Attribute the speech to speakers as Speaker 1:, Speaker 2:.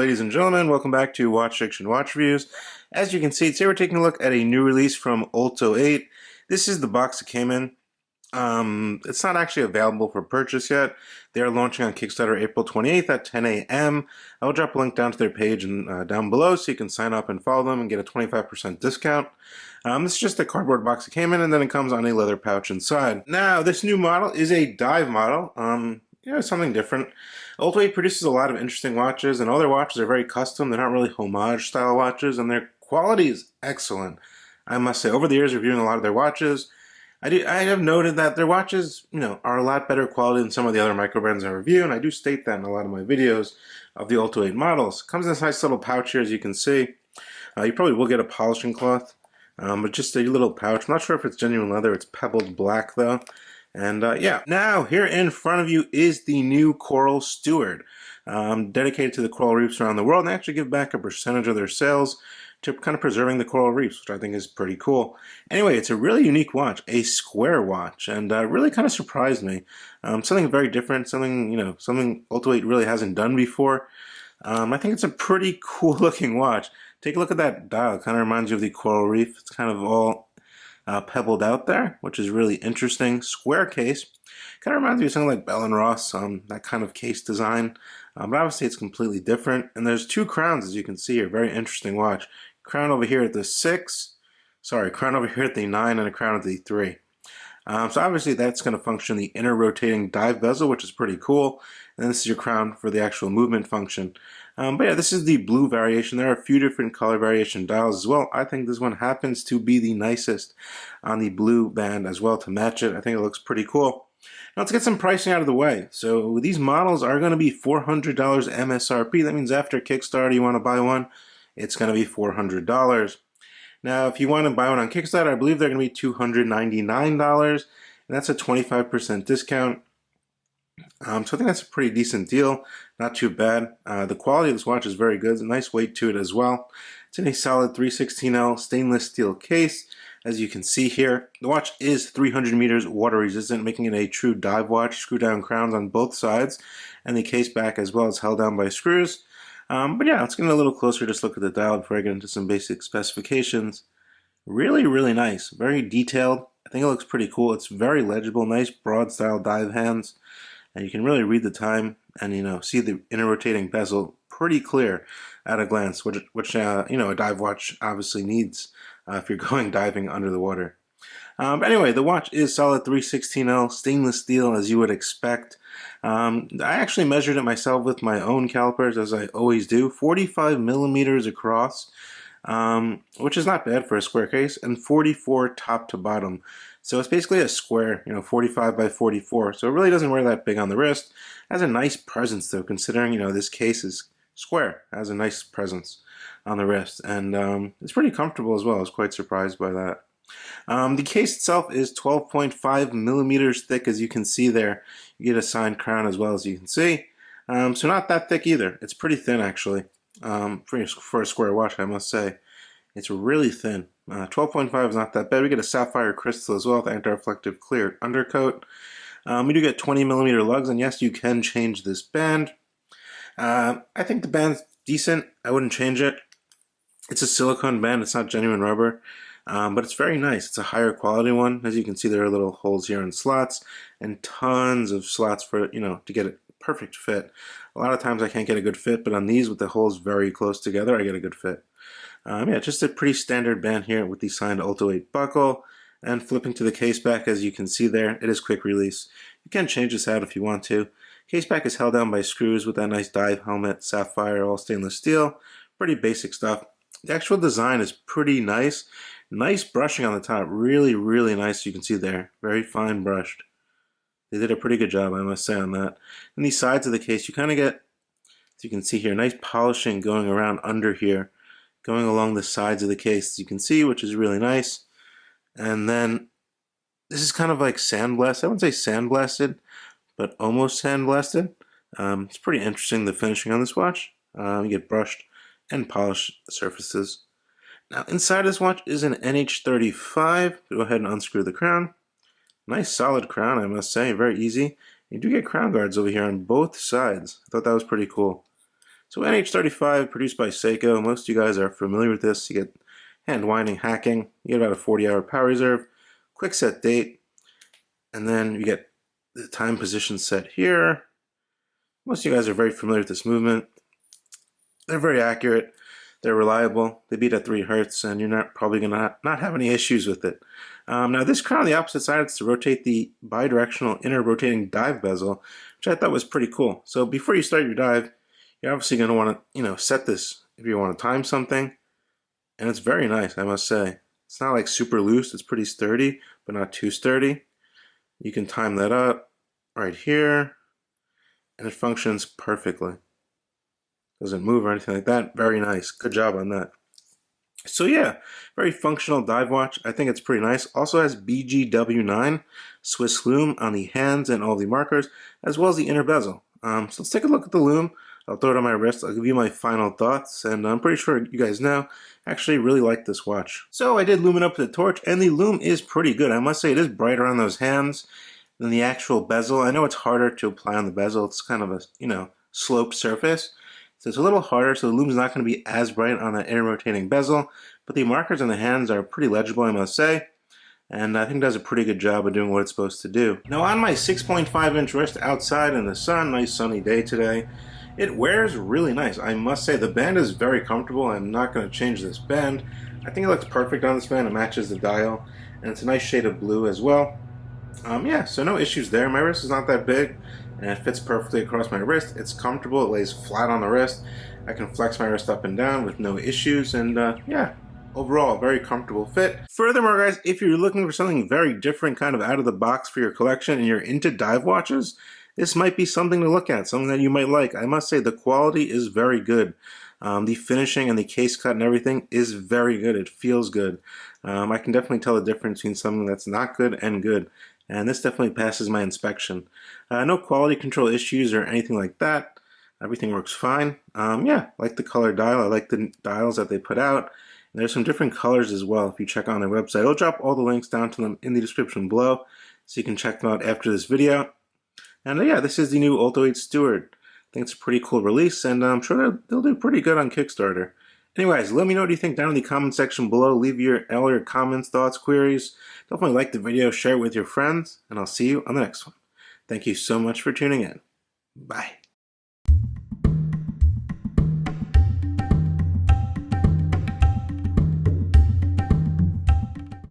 Speaker 1: ladies and gentlemen, welcome back to Watch Fiction Watch Reviews. As you can see, today we're taking a look at a new release from OLTO 8. This is the box it came in. It's not actually available for purchase yet. They are launching on Kickstarter April 28th at 10 a.m. I'll drop a link down to their page and down below so you can sign up and follow them and get a 25% discount. This is just a cardboard box it came in, and then it comes on a leather pouch inside. Now, this new model is a dive model. Something different. OLTO 8 produces a lot of interesting watches, and all their watches are very custom. They're not really homage style watches, and their quality is excellent. I must say, over the years reviewing a lot of their watches, I have noted that their watches, are a lot better quality than some of the other micro brands I review, and I do state that in a lot of my videos of the OLTO 8 models. It comes in this nice little pouch here, as you can see. You probably will get a polishing cloth, but just a little pouch. I'm not sure if it's genuine leather. It's pebbled black, though. And yeah, now here in front of you is the new Coral Steward, dedicated to the coral reefs around the world, and they actually give back a percentage of their sales to kind of preserving the coral reefs, which I think is pretty cool. Anyway, it's a really unique watch, a square watch, and really kind of surprised me. Something very different, something, something OLTO 8 really hasn't done before. I think it's a pretty cool looking watch. Take a look at that dial. It kind of reminds you of the coral reef. It's kind of all pebbled out there, which is really interesting. Square case. Kind of reminds me of something like Bell & Ross, that kind of case design. But obviously it's completely different. And there's two crowns, as you can see here. Very interesting watch. Crown over here at the 6. Crown over here at the 9, and a crown at the 3. So obviously that's going to function the inner rotating dive bezel, which is pretty cool. And this is your crown for the actual movement function. But yeah, this is the blue variation. There are a few different color variation dials as well. I think this one happens to be the nicest on the blue band as well to match it. I think it looks pretty cool. Now let's get some pricing out of the way. So these models are going to be $400 MSRP. That means after Kickstarter you want to buy one, it's going to be $400. Now if you want to buy one on Kickstarter, I believe they're going to be $299, and that's a 25% discount. So I think that's a pretty decent deal. Not too bad. The quality of this watch is very good. There's a nice weight to it as well. It's in a solid 316L stainless steel case, as you can see here. The watch is 300 meters water resistant, making it a true dive watch. Screw down crowns on both sides, and the case back as well is held down by screws. But yeah, let's get a little closer. Just look at the dial before I get into some basic specifications. Really, really nice. Very detailed. I think it looks pretty cool. It's very legible. Nice broad style dive hands. And you can really read the time and see the inner rotating bezel pretty clear at a glance, which a dive watch obviously needs if you're going diving under the water. But anyway, the watch is solid 316L stainless steel, as you would expect. I actually measured it myself with my own calipers, as I always do. 45 millimeters across, which is not bad for a square case, and 44 top to bottom. So it's basically a square, 45 by 44. So it really doesn't wear that big on the wrist. It has a nice presence though, considering, this case is square. It has a nice presence on the wrist. And it's pretty comfortable as well. I was quite surprised by that. The case itself is 12.5 millimeters thick, as you can see there. You get a signed crown as well, as you can see. So not that thick either. It's pretty thin, actually. For a square watch, I must say. It's really thin. 12.5 is not that bad. We get a sapphire crystal as well with anti-reflective clear undercoat. We do get 20 millimeter lugs, and yes, you can change this band. I think the band's decent. I wouldn't change it. It's a silicone band. It's not genuine rubber, but it's very nice. It's a higher quality one. As you can see, there are little holes here in slots, and tons of slots for to get a perfect fit. A lot of times I can't get a good fit, but on these with the holes very close together, I get a good fit. Yeah, just a pretty standard band here with the signed OLTO 8 buckle, and flipping to the case back, as you can see there, it is quick release. You can change this out if you want to. Case back is held down by screws with that nice dive helmet, sapphire, all stainless steel. Pretty basic stuff. The actual design is pretty nice. Nice brushing on the top, really, really nice. You can see there, very fine brushed. They did a pretty good job, I must say, on that. And the sides of the case, you kind of get, as you can see here, nice polishing going around under here, going along the sides of the case, as you can see, which is really nice. And then this is kind of like sandblasted. I wouldn't say sandblasted, but almost sandblasted. It's pretty interesting, the finishing on this watch. You get brushed and polished surfaces. Now inside this watch is an NH35. Go ahead and unscrew the crown. Nice solid crown, I must say, very easy. You do get crown guards over here on both sides. I thought that was pretty cool. So NH35 produced by Seiko. Most of you guys are familiar with this. You get hand winding hacking, you get about a 40-hour power reserve, quick set date, and then you get the time position set here. Most of you guys are very familiar with this movement. They're very accurate, they're reliable, they beat at 3 Hertz, and you're not probably going to not have any issues with it. Now this crown on the opposite side is to rotate the bidirectional inner rotating dive bezel, which I thought was pretty cool. So before you start your dive, you're obviously going to want to, set this if you want to time something, and it's very nice, I must say. It's not like super loose, it's pretty sturdy, but not too sturdy. You can time that up right here, and it functions perfectly. Doesn't move or anything like that. Very nice. Good job on that. So yeah, very functional dive watch. I think it's pretty nice. Also has BGW9 Swiss Lume on the hands and all the markers, as well as the inner bezel. So let's take a look at the Lume. I'll throw it on my wrist. I'll give you my final thoughts, and I'm pretty sure you guys know. I actually really like this watch. So I did lume it up with the torch, and the Lume is pretty good. I must say it is brighter on those hands than the actual bezel. I know it's harder to apply on the bezel. It's kind of a, sloped surface. So it's a little harder, so the Lume's not going to be as bright on that inner rotating bezel, but the markers on the hands are pretty legible, I must say, and I think it does a pretty good job of doing what it's supposed to do. Now on my 6.5-inch wrist outside in the sun, nice sunny day today, it wears really nice. I must say the band is very comfortable. I'm not going to change this band. I think it looks perfect on this band. It matches the dial, and it's a nice shade of blue as well. Yeah, so no issues there. My wrist is not that big, and it fits perfectly across my wrist. It's comfortable, it lays flat on the wrist. I can flex my wrist up and down with no issues, and yeah, overall, very comfortable fit. Furthermore, guys, if you're looking for something very different, kind of out of the box for your collection, and you're into dive watches, this might be something to look at, something that you might like. I must say, the quality is very good. The finishing and the case cut and everything is very good. It feels good. I can definitely tell the difference between something that's not good and good. And this definitely passes my inspection. No quality control issues or anything like that. Everything works fine. Yeah, I like the color dial. I like the dials that they put out. And there's some different colors as well if you check on their website. I'll drop all the links down to them in the description below so you can check them out after this video. And yeah, this is the new OLTO 8 Stewart. I think it's a pretty cool release, and I'm sure they'll do pretty good on Kickstarter. Anyways, let me know what you think down in the comment section below. Leave all your comments, thoughts, queries. Definitely like the video, share it with your friends, and I'll see you on the next one. Thank you so much for tuning in. Bye.